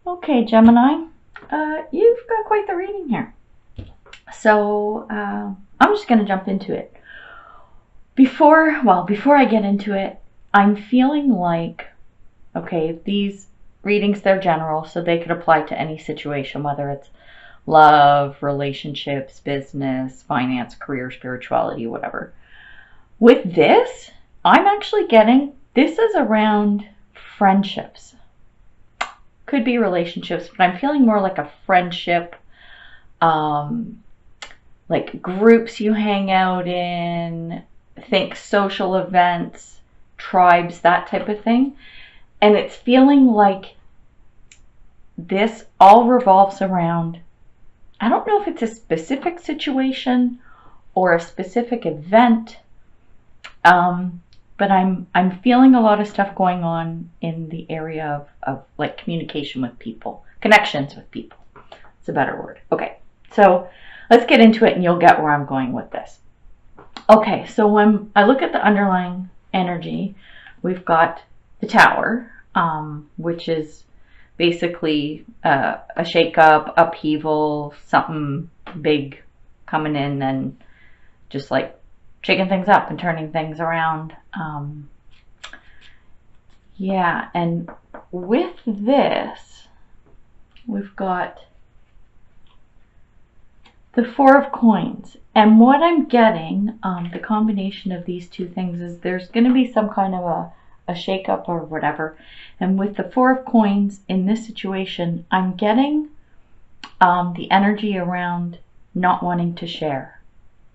Okay, Gemini, you've got quite the reading here. So I'm just going to jump into it. Before I get into it, I'm feeling like, okay, these readings, they're general, so they could apply to any situation, whether it's love, relationships, business, finance, career, spirituality, whatever. With this, I'm actually getting, this is around friendships. Could be relationships, but I'm feeling more like a friendship, um, like groups you hang out in, think social events, tribes, that type of thing. And it's feeling like this all revolves around, I don't know if it's a specific situation or a specific event, but I'm feeling a lot of stuff going on in the area of like communication with people, connections with people. It's a better word. Okay, so let's get into it and you'll get where I'm going with this. Okay, so when I look at the underlying energy, we've got the Tower, which is basically a shake-up, upheaval, something big coming in and just like shaking things up and turning things around. Yeah, and with this, we've got the Four of Coins. And what I'm getting, the combination of these two things, is there's going to be some kind of a shake-up or whatever. And with the Four of Coins in this situation, I'm getting the energy around not wanting to share,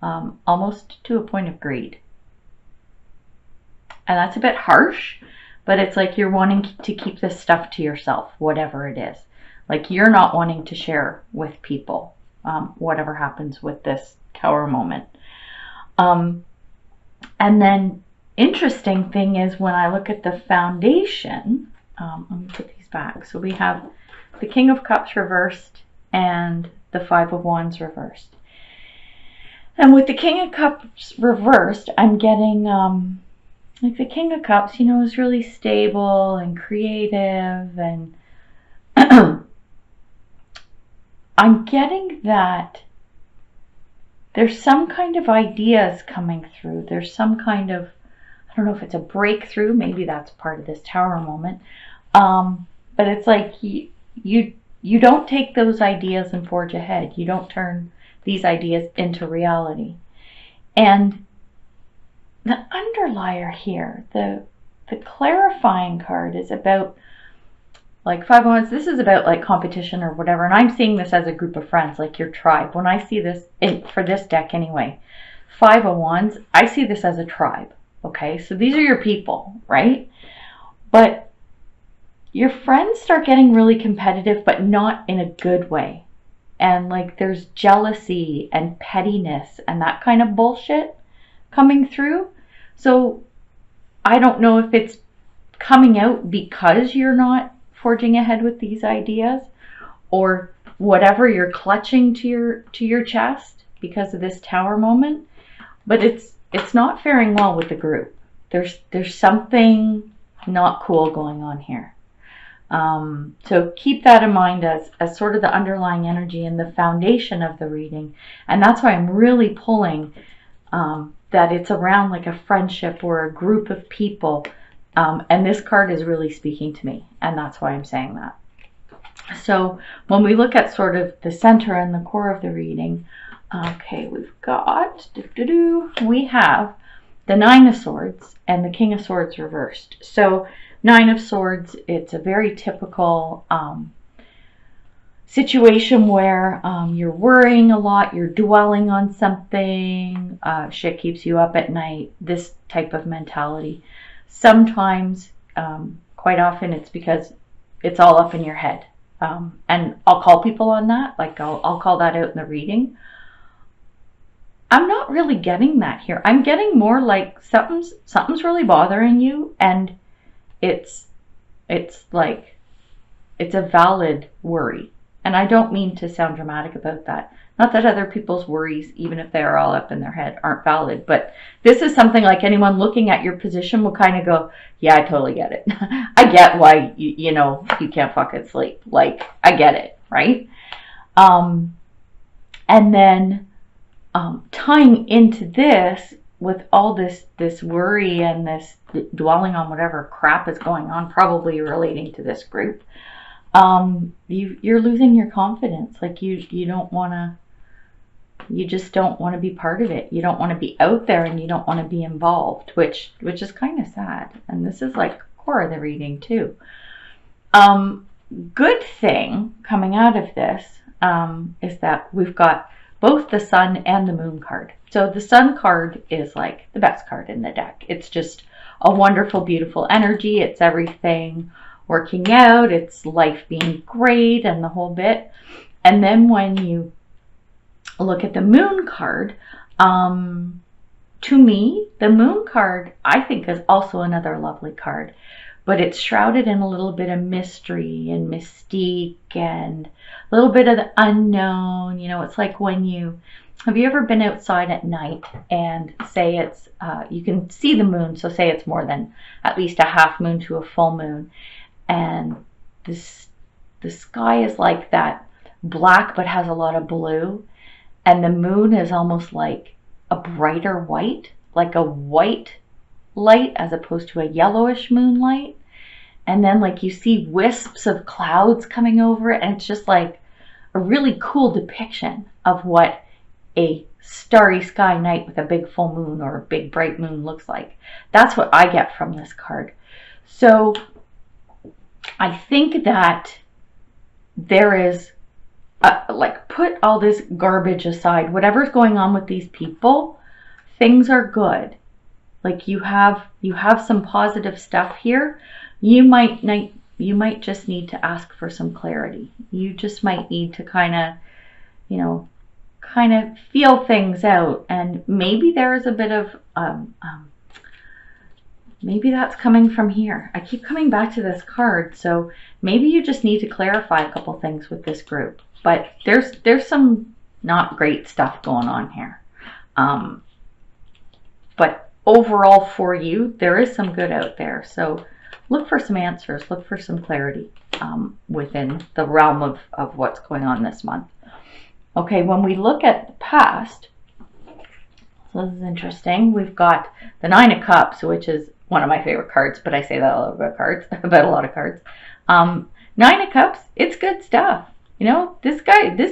almost to a point of greed. And that's a bit harsh, but it's like you're wanting to keep this stuff to yourself, whatever it is. Like you're not wanting to share with people, whatever happens with this Tower moment. And then interesting thing is when I look at the foundation, let me put these back. So we have the King of Cups reversed and the Five of Wands reversed. And with the King of Cups reversed, I'm getting, like the King of Cups, is really stable and creative, and I'm getting that there's some kind of ideas coming through. There's some kind of, I don't know if it's a breakthrough, maybe that's part of this Tower moment. But it's like you don't take those ideas and forge ahead. You don't turn these ideas into reality. And the underlier here, the clarifying card is about like Five of Wands. This is about like competition or whatever. And I'm seeing this as a group of friends, like your tribe. When I see this, for this deck anyway, Five of Wands, I see this as a tribe. Okay, so these are your people, right? But your friends start getting really competitive, but not in a good way. And like there's jealousy and pettiness and that kind of bullshit coming through. So I don't know if it's coming out because you're not forging ahead with these ideas, or whatever, you're clutching to your chest because of this Tower moment. But it's not faring well with the group. There's something not cool going on here. So keep that in mind as sort of the underlying energy and the foundation of the reading. And that's why I'm really pulling that it's around like a friendship or a group of people. And this card is really speaking to me. And that's why I'm saying that. So when we look at sort of the center and the core of the reading, okay, we've got, we have the Nine of Swords and the King of Swords reversed. So Nine of Swords, it's a very typical situation where you're worrying a lot, you're dwelling on something, shit keeps you up at night, this type of mentality. Sometimes, quite often, it's because it's all up in your head. And I'll call people on that, like I'll call that out in the reading. I'm not really getting that here. I'm getting more like something's really bothering you, and it's like it's a valid worry, And I don't mean to sound dramatic about that. Not that other people's worries, even if they are all up in their head, aren't valid. But this is something like anyone looking at your position will kind of go, yeah, I totally get it. I get why, you know, you can't fucking sleep. Like, I get it, right? And then tying into this with all this worry and this dwelling on whatever crap is going on, probably relating to this group, you're losing your confidence. Like you don't want to, you just don't want to be part of it. You don't want to be out there, and you don't want to be involved, which is kind of sad. And this is like core of the reading too. Good thing coming out of this is that we've got both the Sun and the Moon card. So the Sun card is like the best card in the deck. It's just a wonderful, beautiful energy. It's everything working out. It's life being great and the whole bit. And then when you look at the Moon card, to me, the Moon card, I think, is also another lovely card. But it's shrouded in a little bit of mystery and mystique and a little bit of the unknown. You know, it's like when have you ever been outside at night and say it's, you can see the moon, so say it's more than at least a half moon to a full moon, and the sky is like that black but has a lot of blue, and the moon is almost like a brighter white, like a white light as opposed to a yellowish moonlight. And then like you see wisps of clouds coming over it, and it's just like a really cool depiction of what a starry sky night with a big full moon or a big bright moon looks like. That's what I get from this card. So I think that there is like, put all this garbage aside, whatever's going on with these people, things are good. Like you have some positive stuff here. You might just need to ask for some clarity. You just might need to kind of feel things out, and maybe there is a bit of maybe that's coming from here. I keep coming back to this card, so maybe you just need to clarify a couple things with this group. But there's some not great stuff going on here. But overall for you, there is some good out there. So look for some answers, look for some clarity within the realm of what's going on this month. Okay, when we look at the past, so this is interesting. We've got the Nine of Cups, which is one of my favorite cards, but I say that a lot about cards, about a lot of cards. Nine of Cups, it's good stuff. You know, this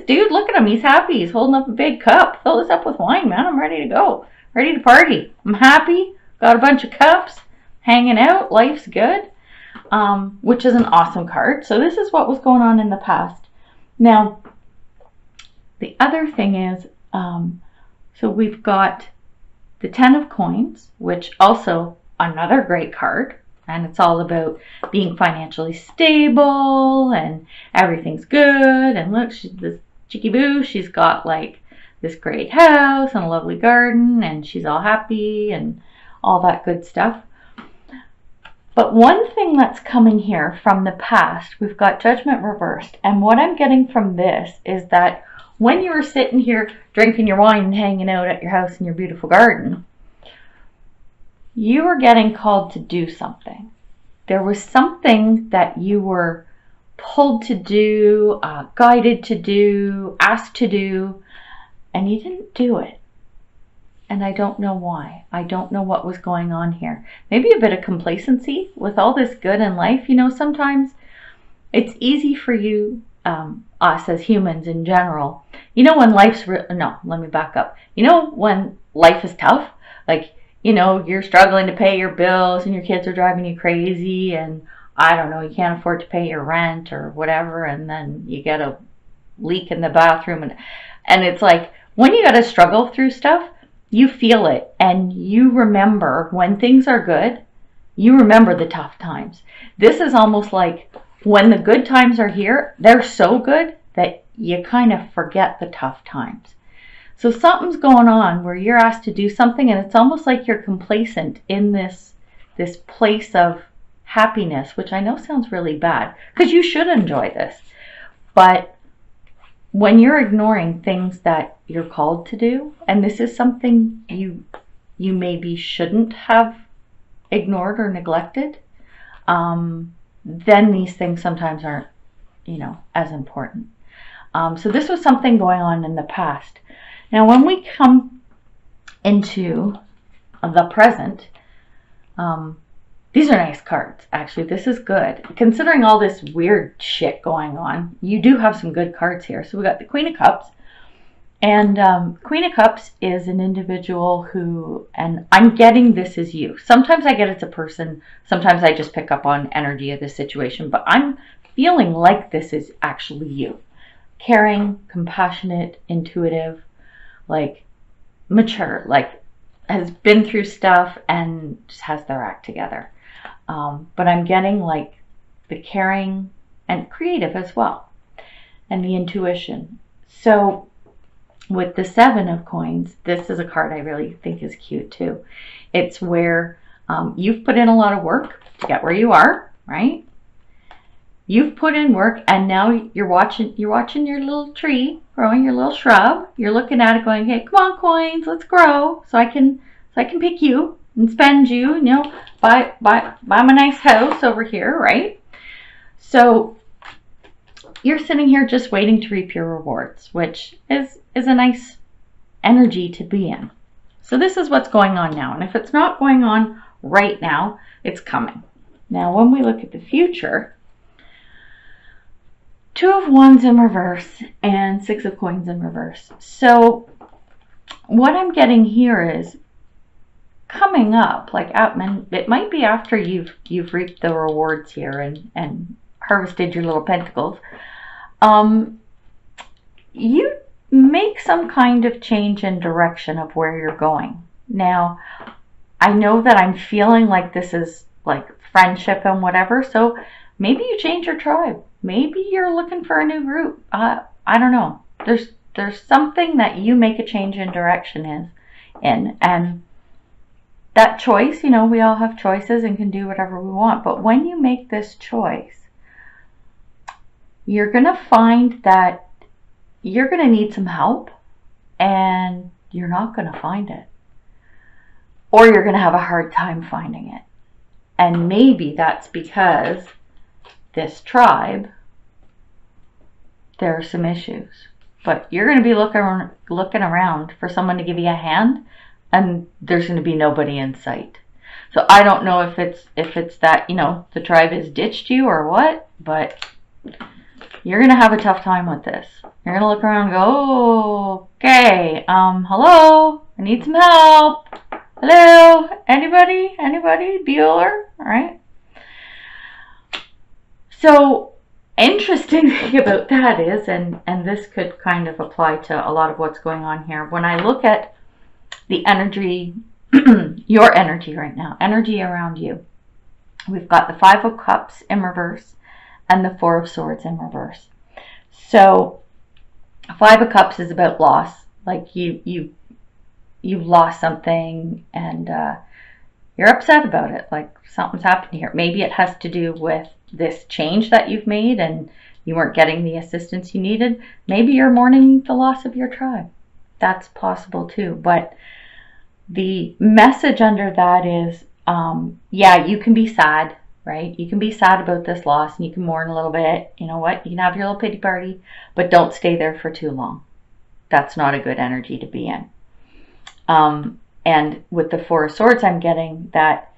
dude, look at him. He's happy. He's holding up a big cup. Fill this up with wine, man. I'm ready to go. Ready to party. I'm happy. Got a bunch of cups. Hanging out. Life's good. Which is an awesome card. So this is what was going on in the past. Now, the other thing is, so we've got the Ten of Coins, which also another great card. And it's all about being financially stable and everything's good. And look, she's this cheeky boo. She's got like this great house and a lovely garden, and she's all happy and all that good stuff. But one thing that's coming here from the past, we've got Judgment reversed. And what I'm getting from this is that when you were sitting here drinking your wine and hanging out at your house in your beautiful garden, you were getting called to do something. There was something that you were pulled to do, guided to do, asked to do, and you didn't do it. And I don't know why. I don't know what was going on here. Maybe a bit of complacency with all this good in life. You know, sometimes it's easy for you, us as humans in general. You know when life's no, let me back up. You know when life is tough? Like, you know, you're struggling to pay your bills and your kids are driving you crazy, and I don't know, you can't afford to pay your rent or whatever, and then you get a leak in the bathroom, and it's like when you got to struggle through stuff, you feel it, and you remember when things are good, you remember the tough times. This is almost like when the good times are here, they're so good that you kind of forget the tough times. So something's going on where you're asked to do something, and it's almost like you're complacent in this place of happiness, which I know sounds really bad because you should enjoy this. But when you're ignoring things that you're called to do, and this is something you maybe shouldn't have ignored or neglected, then these things sometimes aren't, as important. So this was something going on in the past. Now, when we come into the present, these are nice cards. Actually, this is good. Considering all this weird shit going on, you do have some good cards here. So we got the Queen of Cups. And Queen of Cups is an individual who, and I'm getting this is you. Sometimes I get it's a person. Sometimes I just pick up on energy of the situation. But I'm feeling like this is actually you. Caring, compassionate, intuitive, like mature, like has been through stuff and just has their act together. But I'm getting like the caring and creative as well, and the intuition. So with the Seven of Coins, this is a card I really think is cute too. It's where you've put in a lot of work to get where you are, right? You've put in work, and now you're watching your little tree growing, your little shrub. You're looking at it going, hey, come on, coins, let's grow so I can pick you and spend you, buy my nice house over here, right? So you're sitting here just waiting to reap your rewards, which is a nice energy to be in. So this is what's going on now. And if it's not going on right now, it's coming. Now, when we look at the future, Two of Wands in reverse and Six of Coins in reverse. So what I'm getting here is coming up, like it might be after you've reaped the rewards here and harvested your little pentacles. You make some kind of change in direction of where you're going. Now, I know that I'm feeling like this is like friendship and whatever, so maybe you change your tribe. Maybe you're looking for a new group. I don't know. There's something that you make a change in direction in, and that choice, we all have choices and can do whatever we want. But when you make this choice, you're going to find that you're going to need some help, and you're not going to find it. Or you're going to have a hard time finding it. And maybe that's because this tribe, there are some issues. But you're going to be looking around for someone to give you a hand, and there's going to be nobody in sight. So I don't know if it's that, the tribe has ditched you or what, but you're going to have a tough time with this. You're going to look around and go, oh, okay, hello, I need some help. Hello, anybody? Bueller? All right. So interesting thing about that is, and this could kind of apply to a lot of what's going on here. When I look at the energy, your energy right now, energy around you, we've got the Five of Cups in reverse and the Four of Swords in reverse. So Five of Cups is about loss, like you've lost something and you're upset about it, like something's happened here. Maybe it has to do with this change that you've made and you weren't getting the assistance you needed. Maybe you're mourning the loss of your tribe. That's possible too. But the message under that is, yeah, you can be sad, right? You can be sad about this loss and you can mourn a little bit. You know what? You can have your little pity party, but don't stay there for too long. That's not a good energy to be in. And with the Four of Swords, I'm getting that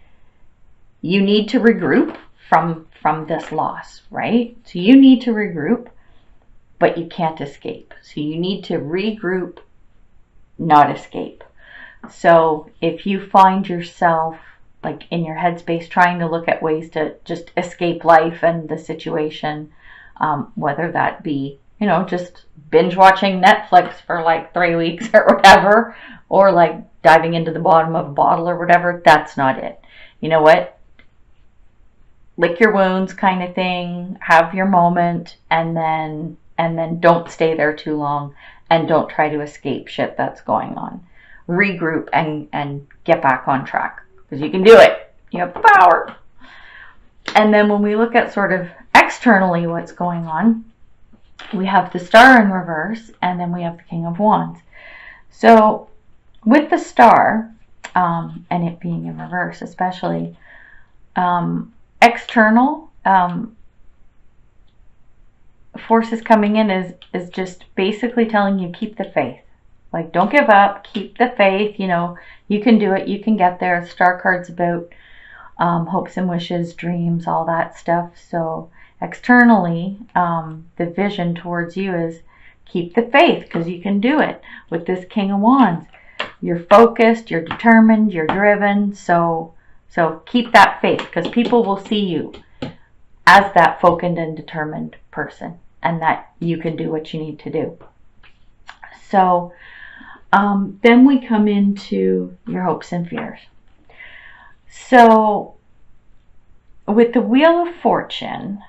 you need to regroup from this loss, right? So you need to regroup, but you can't escape. So you need to regroup, not escape. So if you find yourself like in your headspace trying to look at ways to just escape life and the situation, whether that be, just binge watching Netflix for like 3 weeks or whatever, or like diving into the bottom of a bottle or whatever, that's not it. You know what? Lick your wounds kind of thing, have your moment, and then don't stay there too long, and don't try to escape shit that's going on. Regroup and get back on track, because you can do it. You have the power. And then when we look at sort of externally what's going on, we have the Star in reverse, and then we have the King of Wands. So with the Star, and it being in reverse especially, external forces coming in is just basically telling you keep the faith. Like, don't give up, keep the faith, you know, you can do it, you can get there. Star card's about hopes and wishes, dreams, all that stuff. So externally, the vision towards you is keep the faith, because you can do it. With this King of Wands, you're focused, you're determined, you're driven. So keep that faith, because people will see you as that focused and determined person, and that you can do what you need to do. So then we come into your hopes and fears. So with the Wheel of Fortune,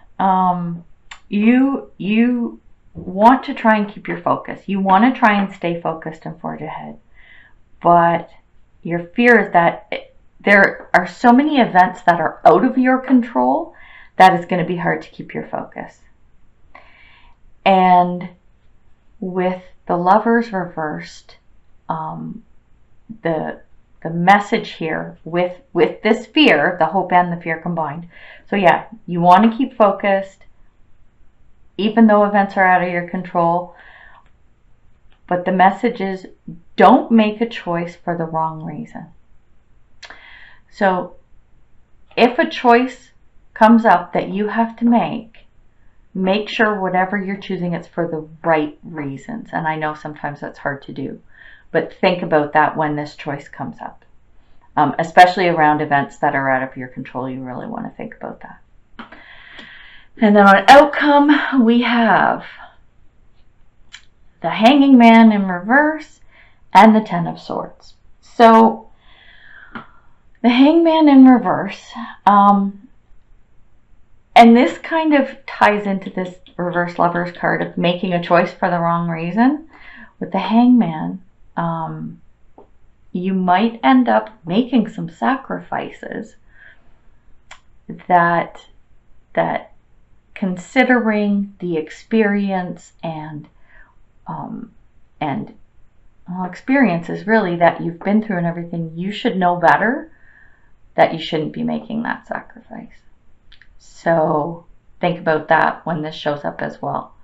you want to try and keep your focus. You want to try and stay focused and forge ahead. But your fear is that there are so many events that are out of your control that it's going to be hard to keep your focus. And with the Lovers reversed, the message here with this fear, the hope and the fear combined. So yeah, you want to keep focused, even though events are out of your control. But the message is, don't make a choice for the wrong reason. So if a choice comes up that you have to make sure whatever you're choosing, it's for the right reasons. And I know sometimes that's hard to do, but think about that when this choice comes up. Especially around events that are out of your control, you really want to think about that. And then on outcome, we have the Hanging Man in reverse and the Ten of Swords. So the Hangman in reverse, and this kind of ties into this reverse Lovers card of making a choice for the wrong reason. With the Hangman, you might end up making some sacrifices that considering the experience and experiences really that you've been through and everything, you should know better that you shouldn't be making that sacrifice. So think about that when this shows up as well.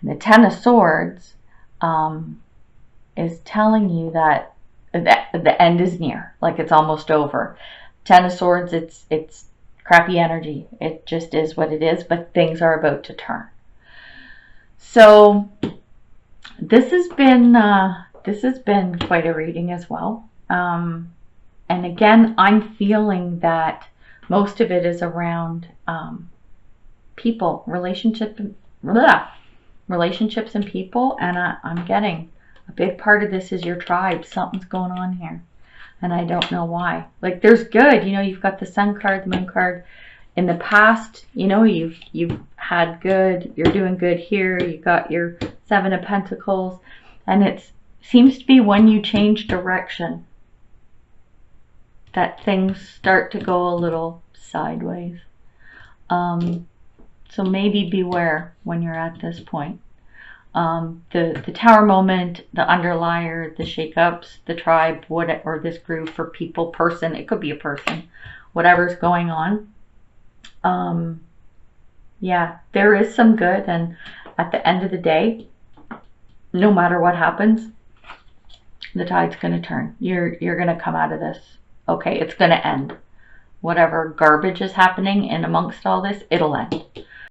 And the Ten of Swords is telling you that the end is near, like it's almost over. Ten of Swords, it's crappy energy. It just is what it is, but things are about to turn. So this has been quite a reading as well. And again, I'm feeling that most of it is around people, relationships and people, and I'm getting a big part of this is your tribe. Something's going on here, and I don't know why. Like, there's good, you know, you've got the Sun card, the Moon card. In the past, you know, you've had good, you're doing good here, you got your Seven of Pentacles, and it seems to be when you change direction that things start to go a little sideways. So maybe beware when you're at this point. The Tower moment, the Underlier, the shakeups, the tribe, or this group for people, person, it could be a person, whatever's going on. Yeah, there is some good, and at the end of the day, no matter what happens, the tide's going to turn. You're going to come out of this. Okay, it's going to end. Whatever garbage is happening in amongst all this, it'll end.